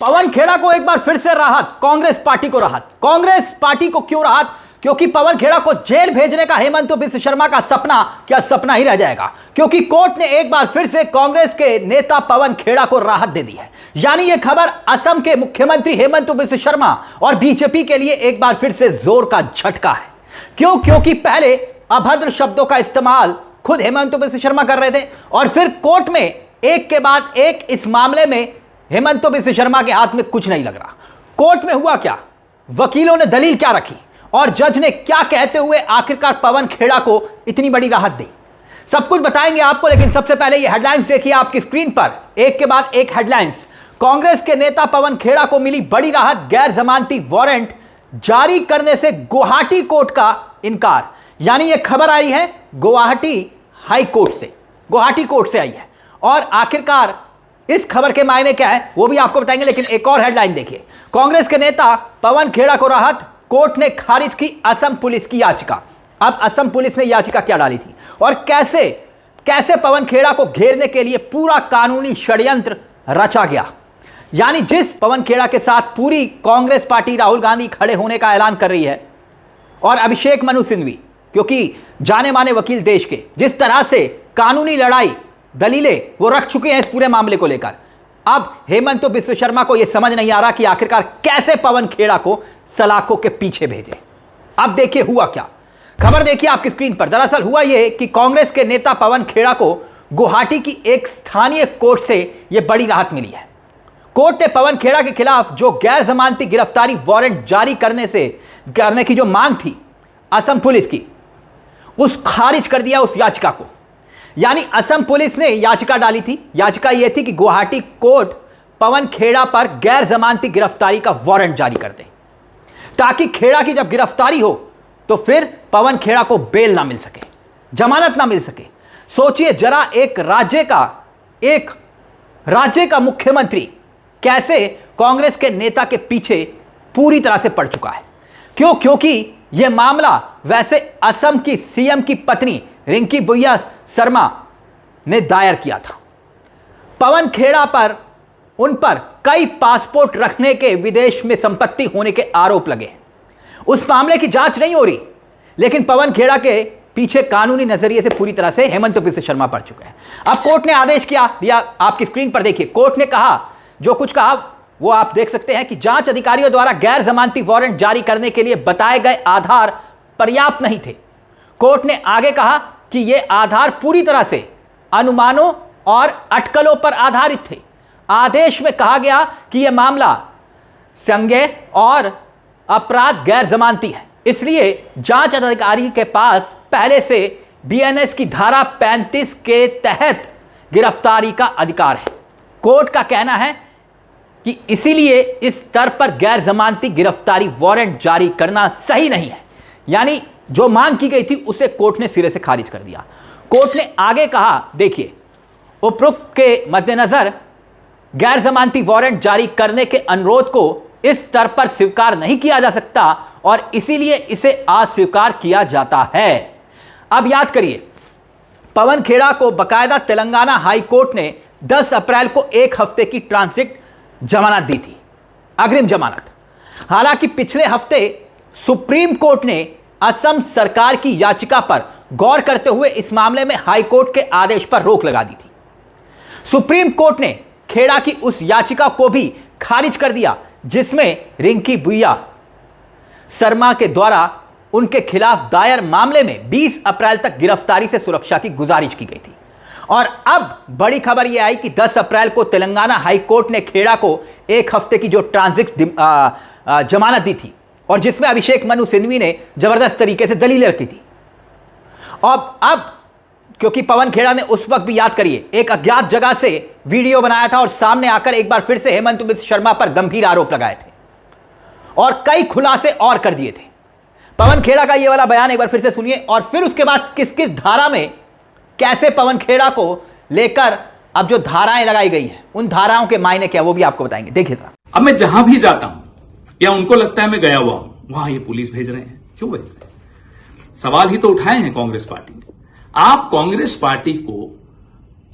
पवन खेड़ा को एक बार फिर से राहत, कांग्रेस पार्टी को राहत। कांग्रेस पार्टी को क्यों राहत? क्योंकि पवन खेड़ा को जेल भेजने का हेमंत बिस्व शर्मा का सपना क्या सपना ही रह जाएगा, क्योंकि कोर्ट ने एक बार फिर से कांग्रेस के नेता पवन खेड़ा को राहत दे दी है। यानी यह खबर असम के मुख्यमंत्री हेमंत बिस्व शर्मा और बीजेपी के लिए एक बार फिर से जोर का झटका है। क्यों? क्योंकि पहले अभद्र शब्दों का इस्तेमाल खुद हेमंत बिस्व शर्मा कर रहे थे और फिर कोर्ट में एक के बाद एक इस मामले में हेमंत बिस्व शर्मा के हाथ में कुछ नहीं लग रहा। कोर्ट में हुआ क्या, वकीलों ने दलील क्या रखी और जज ने क्या कहते हुए आखिरकार पवन खेड़ा को इतनी बड़ी राहत दी, सब कुछ बताएंगे आपको। लेकिन सबसे पहले ये हेडलाइंस देखिए आपकी स्क्रीन पर, एक के बाद एक हेडलाइंस। कांग्रेस के नेता पवन खेड़ा को मिली बड़ी राहत, गैर जमानती वारंट जारी करने से गुवाहाटी कोर्ट का इनकार। यानी यह खबर आई है गुवाहाटी हाई कोर्ट से, गुवाहाटी कोर्ट से आई है और आखिरकार इस खबर के मायने क्या है वो भी आपको बताएंगे। लेकिन एक और हेडलाइन देखिए, कांग्रेस के नेता पवन खेड़ा को राहत, कोर्ट ने खारिज की असम पुलिस की याचिका। अब असम पुलिस ने याचिका क्या डाली थी और कैसे पवन खेड़ा को घेरने के लिए पूरा कानूनी षड्यंत्र रचा गया। यानी जिस पवन खेड़ा के साथ पूरी कांग्रेस पार्टी राहुल गांधी खड़े होने का ऐलान कर रही है और अभिषेक मनु सिंघवी, क्योंकि जाने माने वकील देश के, जिस तरह से कानूनी लड़ाई दलीलें वो रख चुके हैं इस पूरे मामले को लेकर, अब हेमंत बिस्व शर्मा को यह समझ नहीं आ रहा कि आखिरकार कैसे पवन खेड़ा को सलाखों के पीछे भेजे। अब देखिए हुआ क्या, खबर देखिए आपकी स्क्रीन पर। दरअसल हुआ यह कि कांग्रेस के नेता पवन खेड़ा को गुवाहाटी की एक स्थानीय कोर्ट से यह बड़ी राहत मिली है। कोर्ट ने पवन खेड़ा के खिलाफ जो गैर जमानती गिरफ्तारी वारंट जारी करने की जो मांग थी असम पुलिस की, उस खारिज कर दिया उस याचिका को। यानी असम पुलिस ने याचिका डाली थी, याचिका यह थी कि गुवाहाटी कोर्ट पवन खेड़ा पर गैर जमानती गिरफ्तारी का वारंट जारी कर दे, ताकि खेड़ा की जब गिरफ्तारी हो तो फिर पवन खेड़ा को बेल ना मिल सके, जमानत ना मिल सके। सोचिए जरा, एक राज्य का मुख्यमंत्री कैसे कांग्रेस के नेता के पीछे पूरी तरह से पड़ चुका है। क्यों? क्योंकि यह मामला वैसे असम की सीएम की पत्नी रिंकी बुइया शर्मा ने दायर किया था। पवन खेड़ा पर उन पर कई पासपोर्ट रखने के, विदेश में संपत्ति होने के आरोप लगे हैं। उस मामले की जांच नहीं हो रही, लेकिन पवन खेड़ा के पीछे कानूनी नजरिए से पूरी तरह से हेमंत बिस्व शर्मा पड़ चुके हैं। अब कोर्ट ने आदेश क्या दिया आपकी स्क्रीन पर देखिए। कोर्ट ने कहा, जो कुछ कहा वो आप देख सकते हैं कि जांच अधिकारियों द्वारा गैर जमानती वारंट जारी करने के लिए बताए गए आधार पर्याप्त नहीं थे। कोर्ट ने आगे कहा कि ये आधार पूरी तरह से अनुमानों और अटकलों पर आधारित थे। आदेश में कहा गया कि यह मामला संज्ञेय और अपराध गैर जमानती है, इसलिए जांच अधिकारी के पास पहले से बीएनएस की धारा 35 के तहत गिरफ्तारी का अधिकार है। कोर्ट का कहना है कि इसीलिए इस स्तर पर गैर जमानती गिरफ्तारी वारंट जारी करना सही नहीं है। यानी जो मांग की गई थी उसे कोर्ट ने सिरे से खारिज कर दिया। कोर्ट ने आगे कहा, देखिए, उपरोक्त के मद्देनजर गैर जमानती वारंट जारी करने के अनुरोध को इस स्तर पर स्वीकार नहीं किया जा सकता और इसीलिए इसे अस्वीकार किया जाता है। अब याद करिए, पवन खेड़ा को बकायदा तेलंगाना हाई कोर्ट ने 10 अप्रैल को 1 हफ्ते की ट्रांजिट जमानत दी थी, अग्रिम जमानत। हालांकि पिछले हफ्ते सुप्रीम कोर्ट ने असम सरकार की याचिका पर गौर करते हुए इस मामले में हाई कोर्ट के आदेश पर रोक लगा दी थी। सुप्रीम कोर्ट ने खेड़ा की उस याचिका को भी खारिज कर दिया जिसमें रिंकी बुइया शर्मा के द्वारा उनके खिलाफ दायर मामले में 20 अप्रैल तक गिरफ्तारी से सुरक्षा की गुजारिश की गई थी। और अब बड़ी खबर यह आई कि 10 अप्रैल को तेलंगाना हाई कोर्ट ने खेड़ा को 1 हफ्ते की जो ट्रांजिट जमानत दी थी और जिसमें अभिषेक मनु सिंघवी ने जबरदस्त तरीके से दलीलें रखी थी। और अब क्योंकि पवन खेड़ा ने उस वक्त भी, याद करिए, एक अज्ञात जगह से वीडियो बनाया था और सामने आकर एक बार फिर से हेमंत बिस्व शर्मा पर गंभीर आरोप लगाए थे और कई खुलासे और कर दिए थे। पवन खेड़ा का ये वाला बयान एक बार फिर से सुनिए और फिर उसके बाद किस किस धारा में, कैसे पवन खेड़ा को लेकर अब जो धाराएं लगाई गई हैं उन धाराओं के मायने क्या वो भी आपको बताएंगे। देखिए साहब, अब मैं जहां भी जाता हूं या उनको लगता है मैं गया हुआ हूं, वहां ये पुलिस भेज रहे हैं। क्यों भेज रहे हैं? सवाल ही तो उठाए हैं कांग्रेस पार्टी ने। आप कांग्रेस पार्टी को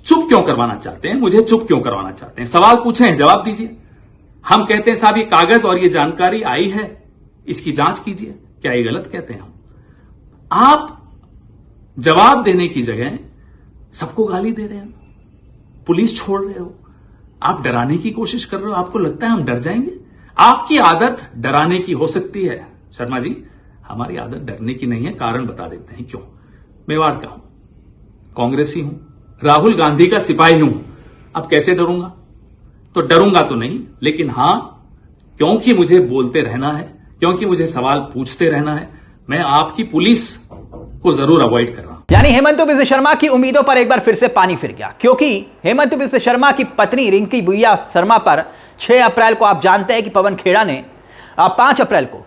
चुप क्यों करवाना चाहते हैं? मुझे चुप क्यों करवाना चाहते हैं? सवाल पूछे हैं, जवाब दीजिए। हम कहते हैं साहब ये कागज और ये जानकारी आई है, इसकी जांच कीजिए, क्या ये गलत कहते हैं हम? आप जवाब देने की जगह सबको गाली दे रहे हैं, पुलिस छोड़ रहे हो, आप डराने की कोशिश कर रहे हो। आपको लगता है हम डर जाएंगे? आपकी आदत डराने की हो सकती है शर्मा जी, हमारी आदत डरने की नहीं है। कारण बता देते हैं क्यों। मेवाड़ का हूं, कांग्रेसी हूं, राहुल गांधी का सिपाही हूं। अब कैसे डरूंगा? तो डरूंगा तो नहीं, लेकिन हां, क्योंकि मुझे बोलते रहना है, क्योंकि मुझे सवाल पूछते रहना है, मैं आपकी पुलिस को जरूर अवॉइड कर रहा हूं। यानी हेमंत बिस्व शर्मा की उम्मीदों पर एक बार फिर से पानी फिर गया, क्योंकि हेमंत बिस्व शर्मा की पत्नी रिंकी बुइया शर्मा पर 6 अप्रैल को आप जानते हैं कि पवन खेड़ा ने 5 अप्रैल को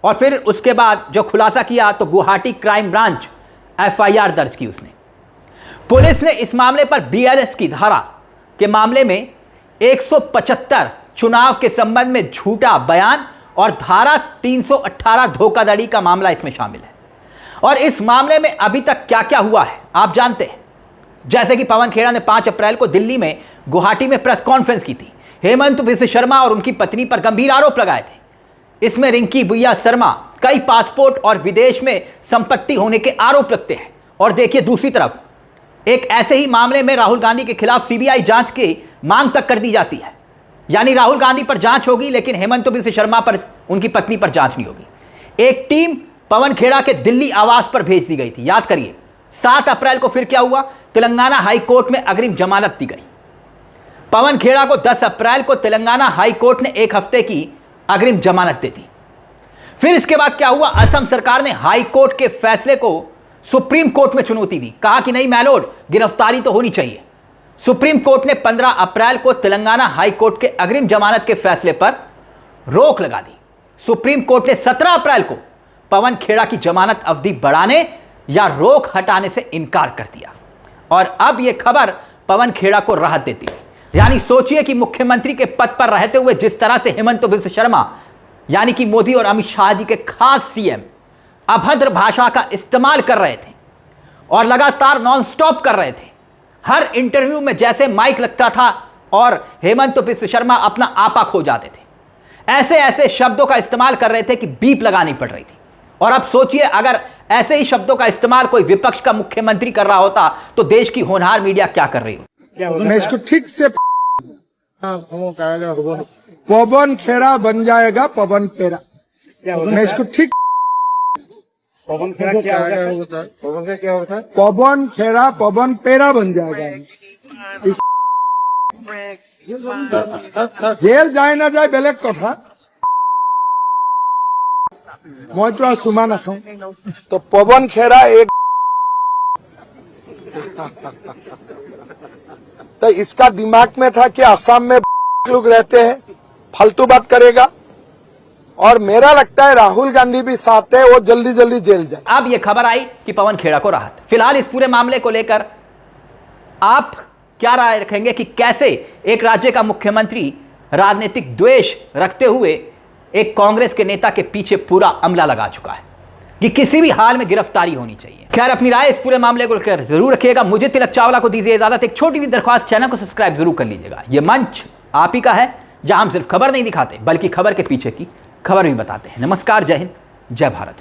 और फिर उसके बाद जो खुलासा किया तो गुवाहाटी क्राइम ब्रांच FIR दर्ज की उसने। पुलिस ने इस मामले पर BLS की धारा के मामले में 175 चुनाव के संबंध में झूठा बयान और धारा 318 धोखाधड़ी का मामला इसमें शामिल है। और इस मामले में अभी तक क्या क्या हुआ है आप जानते हैं। जैसे कि पवन खेड़ा ने 5 अप्रैल को दिल्ली में गुवाहाटी में प्रेस कॉन्फ्रेंस की थी। हेमंत बिस्व शर्मा और उनकी पत्नी पर गंभीर आरोप लगाए थे। इसमें रिंकी बुइया शर्मा कई पासपोर्ट और विदेश में संपत्ति होने के आरोप लगते हैं। और देखिए दूसरी तरफ एक ऐसे ही मामले में राहुल गांधी के खिलाफ CBI जांच की मांग तक कर दी जाती है। यानी राहुल गांधी पर जांच होगी, लेकिन हेमंत बिस्व शर्मा पर, उनकी पत्नी पर जांच नहीं होगी। एक टीम पवन खेड़ा के दिल्ली आवास पर भेज दी गई थी। याद करिए 7 अप्रैल को फिर क्या हुआ, तेलंगाना हाई कोर्ट में अग्रिम जमानत दी गई। पवन खेड़ा को 10 अप्रैल को तेलंगाना हाई कोर्ट ने 1 हफ्ते की अग्रिम जमानत दे दी। फिर इसके बाद क्या हुआ, असम सरकार ने हाई कोर्ट के फैसले को सुप्रीम कोर्ट में चुनौती दी। कहा कि नहीं मैलोड, गिरफ्तारी तो होनी चाहिए। सुप्रीम कोर्ट ने 15 अप्रैल को तेलंगाना हाई कोर्ट के अग्रिम जमानत के फैसले पर रोक लगा दी। सुप्रीम कोर्ट ने 17 अप्रैल को पवन खेड़ा की जमानत अवधि बढ़ाने या रोक हटाने से इनकार कर दिया। और अब यह खबर पवन खेड़ा को राहत देती है। यानी सोचिए कि मुख्यमंत्री के पद पर रहते हुए जिस तरह से हेमंत बिस्व शर्मा यानी कि मोदी और अमित शाह जी के खास CM अभद्र भाषा का इस्तेमाल कर रहे थे और लगातार नॉन स्टॉप कर रहे थे। हर इंटरव्यू में जैसे माइक लगता था और हेमंत बिस्व शर्मा अपना आपा खो जाते थे। ऐसे ऐसे शब्दों का इस्तेमाल कर रहे थे कि बीप लगानी पड़ रही थी। और अब सोचिए अगर ऐसे ही शब्दों का इस्तेमाल कोई विपक्ष का मुख्यमंत्री कर रहा होता तो देश की होनहार मीडिया क्या कर रही हो। मैं इसको ठीक से पवन खेड़ा बन जाएगा, पवन खेड़ा। मैं इसको ठीक पवन खेड़ा क्या होता है? पवन खेड़ा क्या होता है? पवन खेड़ा पवन पेड़ा बन जाएगा। जेल जाए ना जाए बेलेग कथा, मैं तो सुमा ना खाऊं। तो पवन खेड़ा एक तो इसका दिमाग में था कि असम में लोग रहते हैं, फालतू बात करेगा। और मेरा लगता है राहुल गांधी भी साथ है, वो जल्दी जल्दी जेल जाए। अब यह खबर आई कि पवन खेड़ा को राहत। फिलहाल इस पूरे मामले को लेकर आप क्या राय रखेंगे कि कैसे एक राज्य का मुख्यमंत्री राजनीतिक द्वेष रखते हुए एक कांग्रेस के नेता के पीछे पूरा अमला लगा चुका है कि किसी भी हाल में गिरफ्तारी होनी चाहिए। खैर अपनी राय इस पूरे मामले को लेकर जरूर रखिएगा। मुझे तिलक चावला को दीजिए इजाजत। एक छोटी सी दरख्वास्त, चैनल को सब्सक्राइब जरूर कर लीजिएगा। यह मंच आप ही का है जहां हम सिर्फ खबर नहीं दिखाते बल्कि खबर के पीछे की खबर भी बताते हैं। नमस्कार, जय हिंद, जय भारत।